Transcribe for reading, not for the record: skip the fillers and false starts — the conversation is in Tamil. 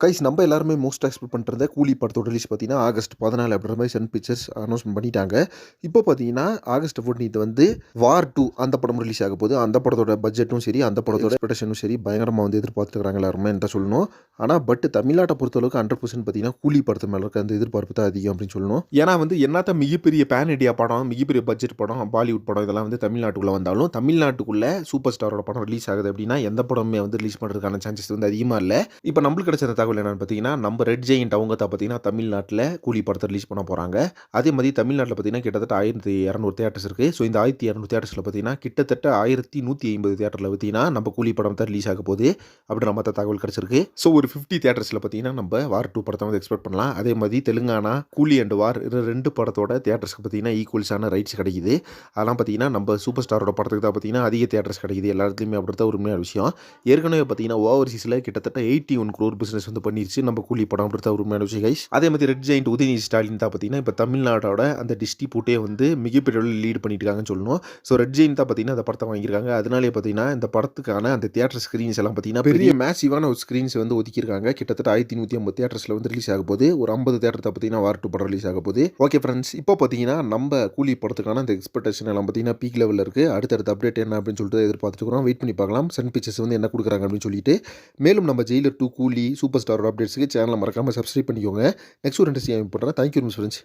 கைஸ் நம்ம எல்லாருமே மோஸ்ட் எக்ஸ்பெக்ட் பண்ணுறது கூலி படத்தோட ரிலீஸ் பார்த்தீங்கன்னா ஆகஸ்ட் 14 அப்படின்ற மாதிரி சன் பிக்சர்ஸ் அனௌன்ஸ்மெண்ட் பண்ணிட்டாங்க. இப்போ பார்த்தீங்கன்னா ஆகஸ்ட் 14 வந்து வார் 2 அந்த படம் ரிலீஸ் ஆக போகுது. அந்த படத்தோட பட்ஜெட்டும் சரி, அந்த படத்தோட எக்ஸ்பெக்டேஷனும் சரி பயங்கரமாக வந்து எதிர்பார்த்துக்கிறாங்க எல்லாருமே என்ன சொல்லணும். ஆனால் தமிழ்நாட்டை பொறுத்தளவுக்கு 100% பார்த்தீங்கன்னா கூலி படத்து மேலே இருக்க அந்த எதிர்பார்ப்பு தான் அதிகம் அப்படின்னு சொல்லணும். ஏன்னா வந்து என்னத்த மிகப்பெரிய பேன் இண்டியா படம், மிகப்பெரிய பட்ஜெட் படம், பாலிவுட் படம் இதெல்லாம் வந்து தமிழ்நாட்டுக்குள்ளே வந்தாலும் தமிழ்நாட்டுக்குள்ளே சூப்பர் ஸ்டாரோட படம் ரிலீஸ் ஆகுது அப்படின்னா எந்த படமே வந்து ரிலீஸ் பண்ணுறதுக்கான சான்சஸ் வந்து அதிகமாக இல்லை. இப்போ நம்மளுக்கு கிடைச்ச தகவல் என்னன்னு பார்த்தீங்கன்னா, நம்ம ரெட் ஜெயண்ட் அவங்க தான் பார்த்தீங்கன்னா தமிழ்நாட்டில் கூலி படத்தை ரிலீஸ் பண்ண போகிறாங்க. அதே மாதிரி தமிழ்நாட்டில் பார்த்தீங்கன்னா கிட்டத்தட்ட 1200 தியேட்டர்ஸ் இருக்குது. ஸோ இந்த 1200 தியேட்டர்ஸில் பார்த்தீங்கன்னா கிட்டத்தட்ட 1150 தியேட்டரில் பார்த்தீங்கன்னா நம்ம கூலி படம் தான் ரிலீஸ் ஆக போகுது அப்படின்ற மாதிரி தகவல் கிடச்சிருக்கு. ஸோ ஒரு 50 தியேட்டர்ஸில் பார்த்தீங்கன்னா நம்ம வார் 2 படத்தை வந்து எக்ஸ்பெக்ட் பண்ணலாம். அதே மாதிரி தெலுங்கானா கூலி அண்ட் வார் ரெண்டு படத்தோட தியேட்டர்ஸ்க்கு பார்த்தீங்கன்னா ஈக்குவல்ஸான ரைட்ஸ் கிடைக்குது. அதெல்லாம் பார்த்தீங்கன்னா நம்ம சூப்பர் ஸ்டாரோட படத்துக்கு தான் பார்த்தீங்கன்னா அதிக தியேட்டர்ஸ் கிடைக்குது. எல்லாத்துலேயுமே அப்படி தான் ஒரு உண்மையான விஷயம். ஏற்கனவே பார்த்தீங்கன்னா ஓவர்சீஸில் கிட்டத்தட்ட 81 crore பிசினஸ் வந்து பண்ணிருச்சு நம்ம கூலி படம் ஒரு உண்மையான விஷயம் கைஸ். அதே மாதிரி ரெட் ஜெயண்ட் உதயநிதி ஸ்டாலின் தான் பார்த்தீங்கன்னா இப்போ தமிழ்நாட்டோட அந்த டிஸ்ட்ரிபியூட்டே வந்து மிகப்பெரிய லீட் பண்ணிட்டு இருக்காங்கன்னு சொல்லணும். ஸோ ரெட் ஜெயண்ட் தான் பார்த்தீங்கன்னா அந்த படத்தை வாங்கியிருக்காங்க. அதனாலே பார்த்தீங்கன்னா இந்த படத்துக்கான அந்த தியேட்டர் ஸ்க்ரீன்ஸ் எல்லாம் பார்த்தீங்கன்னா பெரிய மேசிவான ஒரு ஸ்க்ரீன்ஸ் வந்து ஒதுக்கியிருக்காங்க. கிட்டத்தட்ட 1150 தியேட்டர்ஸில் வந்து ரிலீஸ் ஆக போகுது. ஒரு 50 தியேட்டர் தான் பார்த்தீங்கன்னா வார் 2 படம் ரிலீஸ் ஆக போகுது. ஓகே ஃப்ரெண்ட்ஸ், இப்போ பார்த்தீங்கன்னா நம்ம கூலி படத்துக்கான அந்த எக்ஸ்பெக்டேஷன் எல்லாம் பார்த்தீங்கன்னா பீக் லெவலில் இருக்குது. அடுத்தடுத்த அப்டேட் என்ன அப்படின்னு சொல்லிட்டு எதிர்பார்த்துக்கிறோம். வெயிட் பண்ணி பார்க்கலாம் சன் பிக்சர்ஸ் வந்து என்ன கொடுக்குறாங்க அப்படின்னு சொல்லிட்டு. மேலும் நம்ம ஜெயிலர் 2 கூலி சூப்பர் ஸ்டாரோட அப்டேட்ஸுக்கு சேனலை மறக்காமல் சப்ஸ்கிரைப் பண்ணிக்கோங்க. நெக்ஸ்ட் ஒரு இன்ட்ரெஸ்டிங் பண்ணுறேன். Thank you friends.